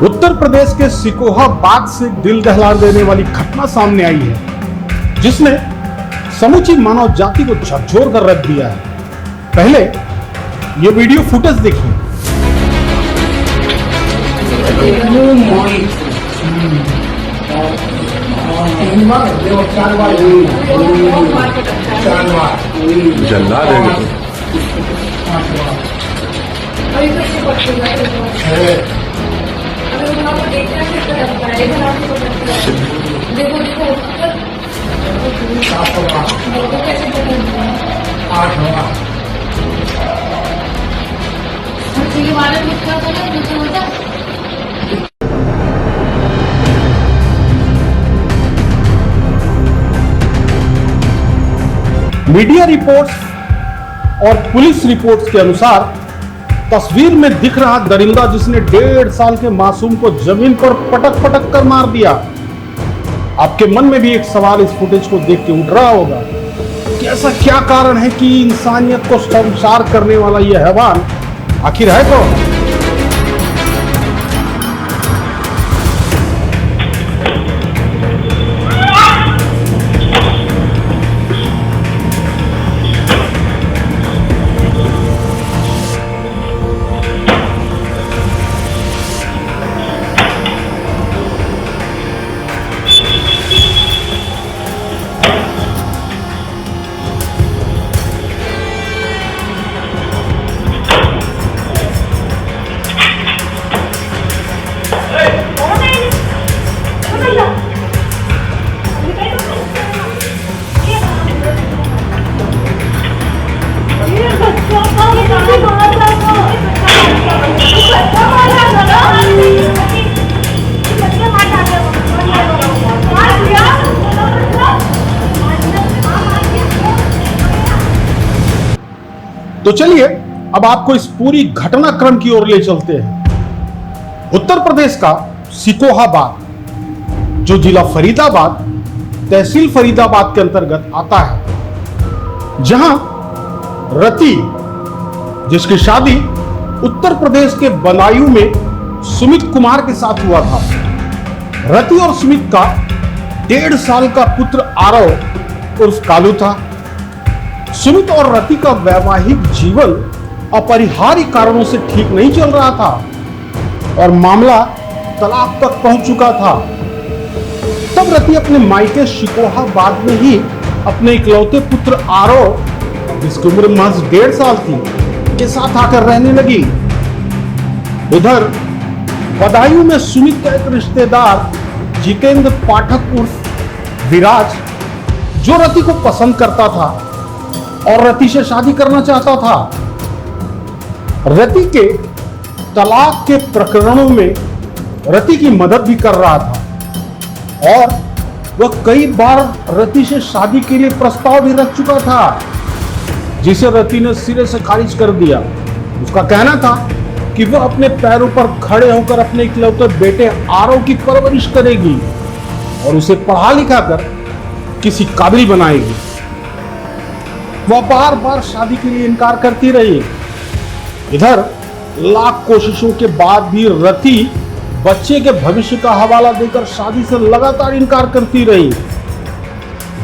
उत्तर प्रदेश के सिकोहा बाग से दिल दहला देने वाली घटना सामने आई है, जिसने समूची मानव जाति को झकझोर कर रख दिया है। पहले ये वीडियो फुटेज देखिए। जल्ला देंगे मीडिया रिपोर्ट्स और पुलिस रिपोर्ट्स के अनुसार तस्वीर में दिख रहा दरिंदा जिसने 1.5 साल के मासूम को जमीन पर पटक पटक कर मार दिया। आपके मन में भी एक सवाल इस फुटेज को देख के उठ रहा होगा कि ऐसा क्या कारण है कि इंसानियत को शर्मसार करने वाला यह हैवान आखिर है कौन? तो चलिए अब आपको इस पूरी घटनाक्रम की ओर ले चलते हैं। उत्तर प्रदेश का सिकोहा बाग, जो जिला फरीदाबाद, तहसील फरीदाबाद के अंतर्गत आता है, जहां रति, जिसकी शादी उत्तर प्रदेश के बदायूं में सुमित कुमार के साथ हुआ था। रति और सुमित का 1.5 साल का पुत्र आरव उर्फ कालू था। सुमित और रति का वैवाहिक जीवन अपरिहार्य कारणों से ठीक नहीं चल रहा था और मामला तलाक तक पहुंच चुका था। तब रति अपने मायके सिकोहा बाग में ही अपने इकलौते पुत्र आरव, जिसकी उम्र महज 1.5 साल थी, के साथ आकर रहने लगी। उधर बदायूं में सुमित का एक रिश्तेदार जितेंद्र पाठक उर्फ विराज, जो रति को पसंद करता था और रति से शादी करना चाहता था, रति के तलाक के प्रकरणों में रति की मदद भी कर रहा था और वह कई बार रति से शादी के लिए प्रस्ताव भी रख चुका था, जिसे रति ने सिरे से खारिज कर दिया। उसका कहना था कि वह अपने पैरों पर खड़े होकर अपने इकलौते बेटे आरव की परवरिश करेगी और उसे पढ़ा लिखा कर किसी काबिल बनाएगी। वह बार बार शादी के लिए इनकार करती रही। इधर लाख कोशिशों के बाद भी रति बच्चे के भविष्य का हवाला देकर शादी से लगातार इनकार करती रही।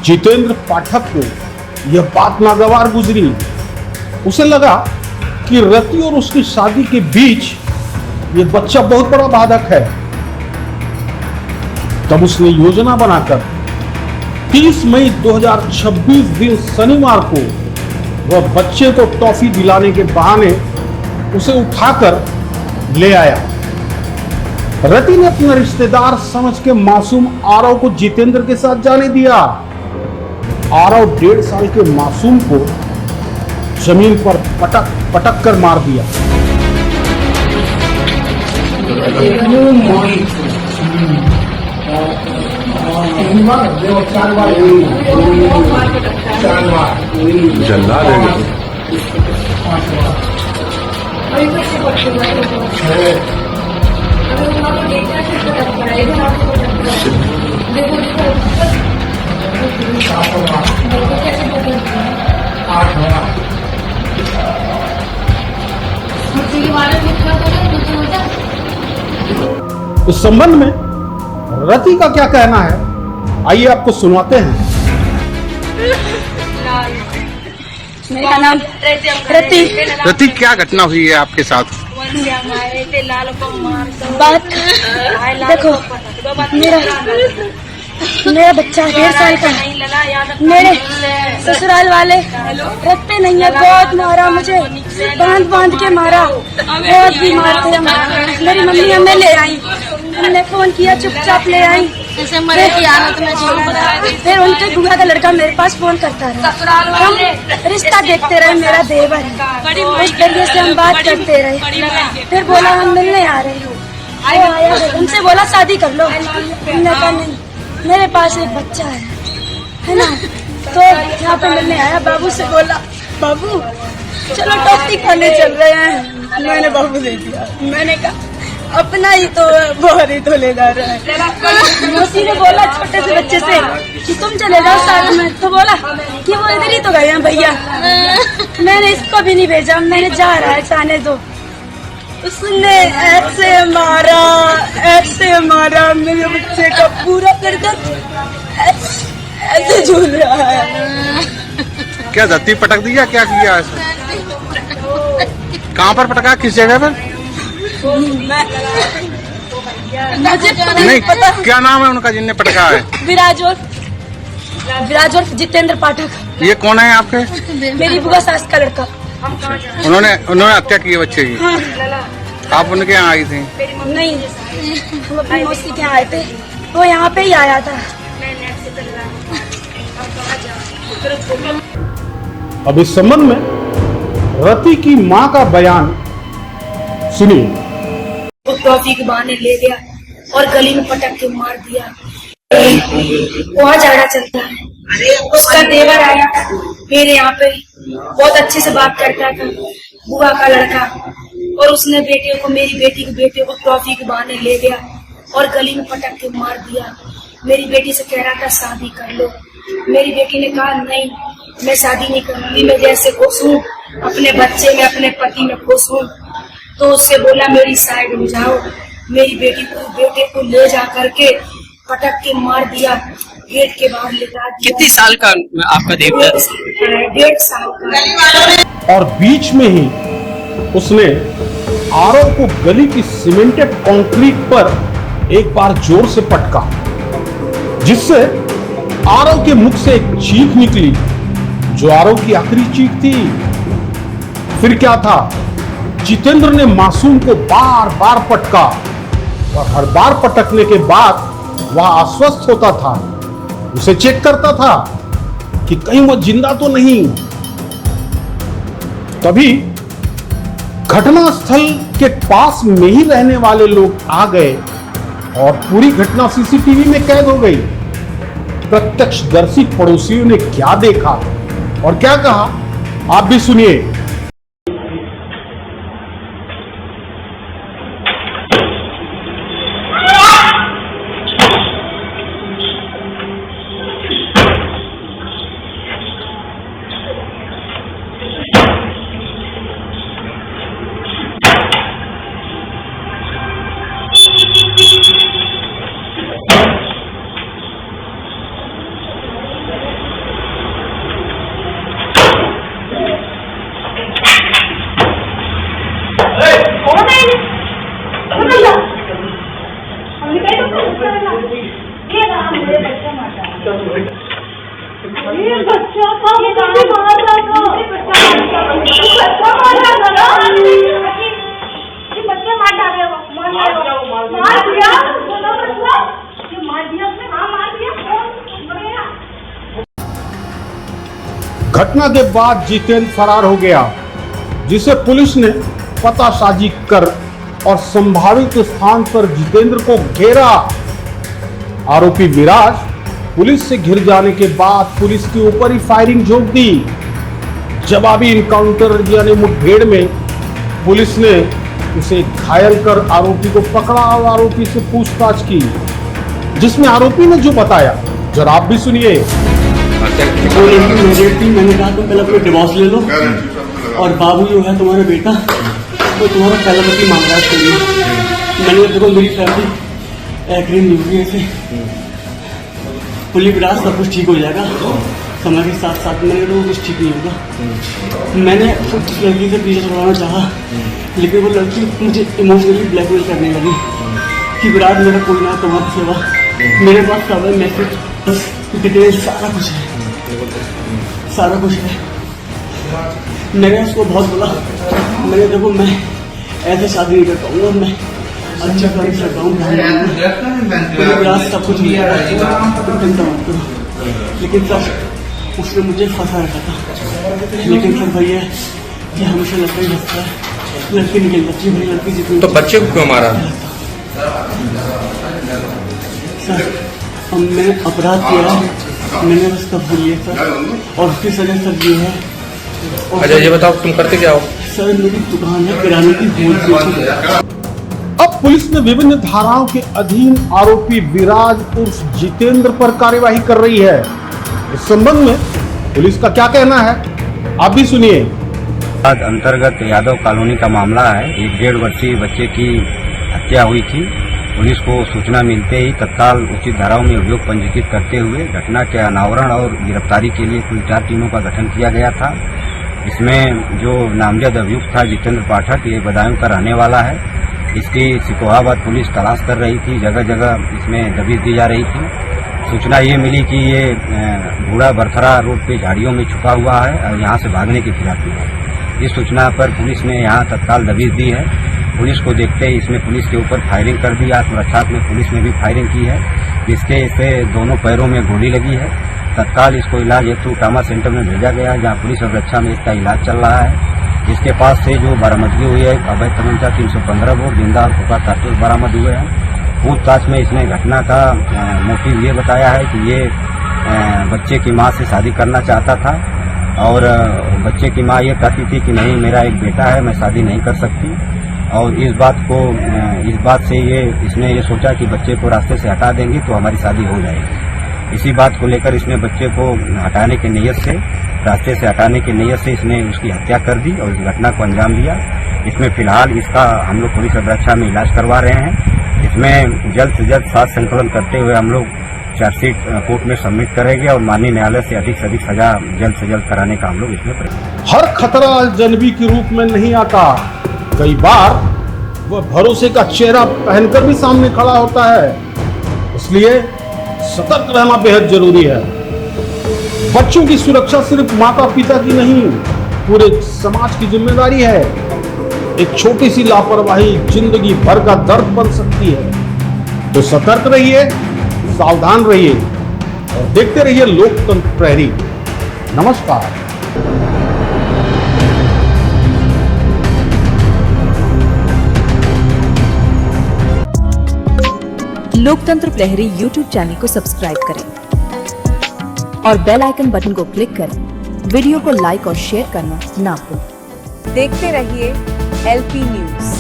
जितेंद्र पाठक को यह बात नागवार गुजरी। उसे लगा कि रति और उसकी शादी के बीच यह बच्चा बहुत बड़ा बाधक है। तब उसने योजना बनाकर 30 मई 2026 दिन शनिवार को वह बच्चे को टॉफी दिलाने के बहाने उसे उठाकर ले आया। रति ने अपना रिश्तेदार समझ के मासूम आरव को जितेंद्र के साथ जाने दिया। आरव 1.5 साल के मासूम को जमीन पर पटक पटक कर मार दिया। जल्ला देंगे इस संबंध में रति का क्या कहना है, आइए आपको सुनाते हैं। मेरा नाम रति। रति, क्या घटना हुई है आपके साथ? बात देखो, मेरा बच्चा 1.5 साल का है। मेरे ससुराल वाले रखते नहीं है, बहुत मारा मुझे, बांध के मारा, बहुत भी मारते हैं। मेरी मम्मी हमें ले आई, हमने फोन किया, चुपचाप ले आई। फिर उनके बुआ का लड़का मेरे पास फोन करता रहा, हम रिश्ता देखते रहे, मेरा देवर है, उस तरीके से हम बात करते रहे। फिर बोला हम मिलने आ रहे हैं, वो आया, उनसे बोला शादी कर लो, हमने कहा नहीं, मेरे पास एक बच्चा है ना। तो यहाँ पे मिलने आया, बाबू से बोला बाबू चलो टॉफी खाने चल रहे हैं। मैंने बाबू ले दिया, मैंने कहा अपना ही तो बोहर ही तो ले जा रहा है। मौसी ने बोला छोटे से बच्चे से कि तुम चले जाओ साथ में, तो बोला कि वो इधर ही तो गए हैं भैया। मैंने इसको भी नहीं भेजा, मैंने जा रहा है जाने दो। उसने ऐसे मारा मेरे बच्चे का पूरा गर्दन ऐसे झूल रहा है। क्या धरती पटक दी या क्या किया ऐसा? कहाँ पर पटका, किस जगह पर? मुझे नहीं पता। क्या नाम है उनका जिनने पटका है? विराज और जितेंद्र पाठक। ये कौन है आपके? मेरी बुआ सास का लड़का। उन्होंने हत्या की है बच्चे की? हाँ। आप उनके यहाँ आई थी? नहीं, हम अपनी मौसी के यहाँ आए थे, वो यहाँ पे ही आया था। अब इस संबंध में रति की मां का बयान सुनिए। वो टॉफी के बहाने ले गया और गली में पटक के मार दिया। वहाँ झगड़ा चलता है, उसका देवर आया मेरे यहाँ पे, बहुत अच्छे से बात करता था, बुआ का लड़का, और उसने मेरी बेटी के बेटे को टॉफी के बहाने ले गया और गली में पटक के मार दिया। मेरी बेटी से कह रहा था शादी कर लो, मेरी बेटी ने कहा नहीं, मैं शादी नहीं करूंगी, मैं जैसे खुश हूँ अपने बच्चे में, अपने पति में खुश हूँ। तो उससे बोला मेरी साइड में जाओ, मेरी बेटे को ले जा करके पटक के मार दिया, गेट के बाहर लेटा दिया। कितनी साल का आपका देवता? 1.5 साल का। और बीच में ही उसने आरव को गली की सीमेंटेड कंक्रीट पर एक बार जोर से पटका, जिससे आरव के मुख से एक चीख निकली, जो आरव की आखिरी चीख थी। फिर क्या था, जितेंद्र ने मासूम को बार बार पटका और हर बार पटकने के बाद वह आश्वस्त होता था, उसे चेक करता था कि कहीं वह जिंदा तो नहीं। तभी घटनास्थल के पास में ही रहने वाले लोग आ गए और पूरी घटना सीसीटीवी में कैद हो गई। प्रत्यक्षदर्शी पड़ोसियों ने क्या देखा और क्या कहा, आप भी सुनिए। घटना के बाद जितेंद्र फरार हो गया, जिसे पुलिस ने पतासाजी कर और संभावित स्थान पर जितेंद्र को घेरा। आरोपी विराज पुलिस से घिर जाने के बाद पुलिस के ऊपर ही फायरिंग झोंक दी। जवाबी इनकाउंटर यानी मुठभेड़ में पुलिस ने उसे घायल कर आरोपी को पकड़ा और आरोपी से पूछताछ की, जिसमें आरोपी ने जो बताया जरा आप भी सुनिए। मैंने कहा तो पहले अपने डिवोर्स ले लो और बाबू जो है तुम्हारा बेटा तो तुम्हारा पहला पति मांग रहा है। मैंने देखो मेरी फैमिली एक्रीन नहीं होगी ऐसे। पुलिस रात सब कुछ ठीक हो जाएगा, समय के साथ साथ मैंने तो कुछ ठीक नहीं होगा। मैंने उस लड़की से पीछे छुड़वाना चाहा, लेकिन वो लड़की मुझे इमोशनली ब्लैकमेल करने लगी कि विराट मेरा कोई ना तुम्हारी सेवा, मेरे पास सब है, मैसेज डिटेल सारा कुछ है, सारा कुछ है। मैंने उसको बहुत बोला, मैंने देखो मैं ऐसे शादी नहीं कर पाऊंगा, मैं अच्छा कर सकता हूँ, सब कुछ चिंता मत करो। लेकिन सर उसने मुझे फंसा रखा था। लेकिन सर भाई है कि हमेशा लड़का ही हंसता है, लड़की निकल जाती है, लड़की जितनी तो बच्चे को क्यों मारा? सर अब मैंने अपराध किया है, मैंने बस कबूल लिया सर, और उसकी सजा सर ये है। अच्छा ये बताओ तुम करते क्या हो? सर मेरी दुकान है किराने की, होलसेल। अब पुलिस ने विभिन्न धाराओं के अधीन आरोपी विराज उर्फ जितेंद्र पर कार्यवाही कर रही है। इस संबंध में पुलिस का क्या कहना है, आप भी सुनिए। अंतर्गत यादव कॉलोनी का मामला है। एक 1.5 वर्षीय बच्चे की हत्या हुई थी। पुलिस को सूचना मिलते ही तत्काल उचित धाराओं में अभियोग पंजीकृत करते हुए घटना के अनावरण और गिरफ्तारी के लिए कुल 4 टीमों का गठन किया गया था। इसमें जो नामजद अभियुक्त था जितेंद्र पाठक, ये बदायूं का रहने वाला है। इसकी सिकोहाबाद पुलिस तलाश कर रही थी, जगह जगह इसमें दबिश दी जा रही थी। सूचना ये मिली कि ये बूढ़ा बरथरा रोड पे झाड़ियों में छुपा हुआ है और यहाँ से भागने की फिराक में है। इस सूचना पर पुलिस ने यहाँ तत्काल दबिश दी है। पुलिस को देखते ही इसमें पुलिस के ऊपर फायरिंग कर दी। आत्मरक्षात्मक पुलिस ने भी फायरिंग की है, जिसके इसे दोनों पैरों में गोली लगी है। तत्काल इसको इलाज हेतु ट्रामा सेंटर में भेजा गया, जहाँ पुलिस अवरक्षा में इसका इलाज चल रहा है। इसके पास से जो बरामदगी हुई है, अवैध तमंचा 315 बोर, जिंदा और खोखा कारतूस बरामद हुए हैं। पूछताछ में इसने घटना का मोटिव ये बताया है कि ये बच्चे की मां से शादी करना चाहता था और बच्चे की मां ये कहती थी कि नहीं मेरा एक बेटा है, मैं शादी नहीं कर सकती। और इस बात से इसने ये सोचा कि बच्चे को रास्ते से हटा देंगे तो हमारी शादी हो जाएगी। इसी बात को लेकर इसने बच्चे को हटाने की नीयत से, रास्ते से हटाने की नीयत से इसने उसकी हत्या कर दी और इस घटना को अंजाम दिया। इसमें फिलहाल इसका हम लोग पुलिस अवरक्षा में इलाज करवा रहे हैं। इसमें जल्द से जल्द साथ संकलन करते हुए हम लोग चार्जशीट कोर्ट में सबमिट करेंगे और माननीय न्यायालय से अधिक सजा जल्द से जल्द कराने का हम लोग इसमें प्रयास। हर खतरा अजनबी के रूप में नहीं आता, कई बार वह भरोसे का चेहरा पहनकर भी सामने खड़ा होता है। इसलिए सतर्क रहना बेहद जरूरी है। बच्चों की सुरक्षा सिर्फ माता पिता की नहीं, पूरे समाज की जिम्मेदारी है। एक छोटी सी लापरवाही जिंदगी भर का दर्द बन सकती है। तो सतर्क रहिए, सावधान रहिए और देखते रहिए लोकतंत्र प्रहरी। नमस्कार। लोकतंत्र प्रहरी YouTube चैनल को सब्सक्राइब करें और बेल आइकन बटन को क्लिक करें। वीडियो को लाइक और शेयर करना ना भूलें। देखते रहिए LP न्यूज़।